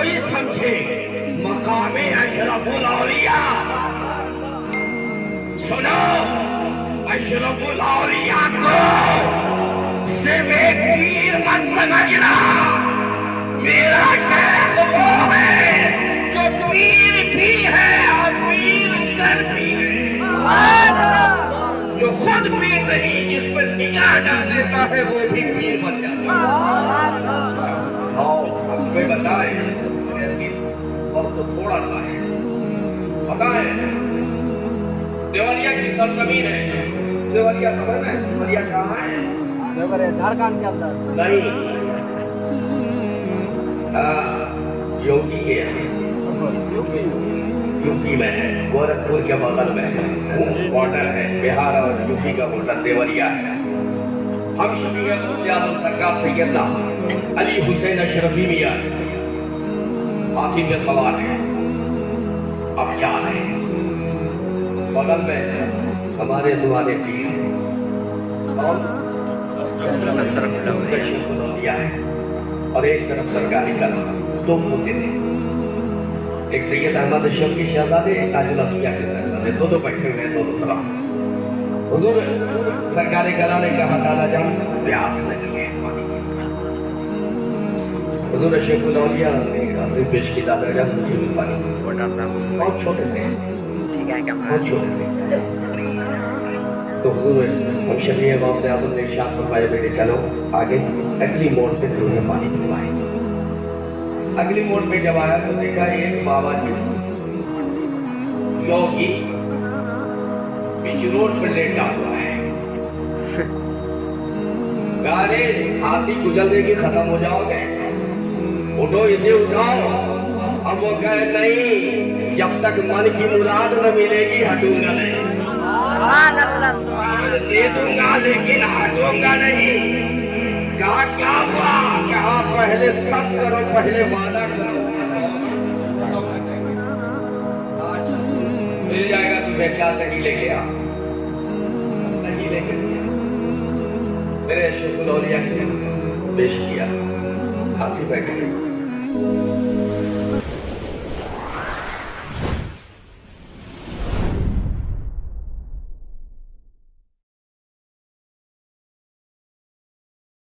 कोई समझे मकामे अशरफुल औलिया। सुनो, अशरफुल औलिया को सिर्फ एक पीर मत समझना। मेरा शेख वो है जो पीर भी है और पीर कर भी है, जो खुद पीर नहीं, जिस पर निगाह डाल देता है वो भी पीर बन जाता है। तुम्हें बताए ऐसी वक्त तो थोड़ा सा है, पता है देवरिया की सरजमीन है। देवरिया समझ में? देवरिया कहाँ है? देवरिया झारखंड के अंदर नहीं, योगी के है, यूपी में है, गोरखपुर के बगल में है, बॉर्डर है, बिहार और यूपी का बॉर्डर देवरिया है। हम शफी आजम सरकार सैयदना अली हुसैन अशरफी मियां हाथी में सवार है, अब जा रहे हैं। बगल में हमारे दुआरे पीर और है, और एक तरफ सरकारी कला। दो मुद्दे थे, एक सैयद अहमद अशरफ की शहजादे, एक ताजुल असफिया के शहजादे, दोनों बैठे हुए हैं दोनों तरफ। हुजूर सरकारी कला ने कहा दादा जान प्यास लगी है पानी की। हुजूर अशरफुल औलिया ने अर्ज़ पेश की दादा जान मुझे भी पानी बहुत छोटे से, बहुत छोटे से। तो हुजूर हम शफी गौसे आज़म ने इरशाद फरमाया बेटे चलो आगे अगली मोड़ पे तुम्हें पानी पिलवाएंगे। अगली मोड़ पे जब आया तो देखा एक बाबा जी योगी बीच रोड पर लेटा हुआ है। गारे हाथी गुजर देगी खत्म हो जाओगे, उठो इसे उठाओ। अब वो कहे नहीं, जब तक मन की मुराद न मिलेगी हटूंगा नहीं। दे दूंगा लेकिन हटूंगा नहीं। कहा क्या हुआ? कहा पहले सब करो, पहले वादा करो, मिल जाएगा तुझे। क्या नहीं लेके आ, नहीं लेके मेरे अशरफुल औलिया ने पेश किया। हाथी बैठ गए।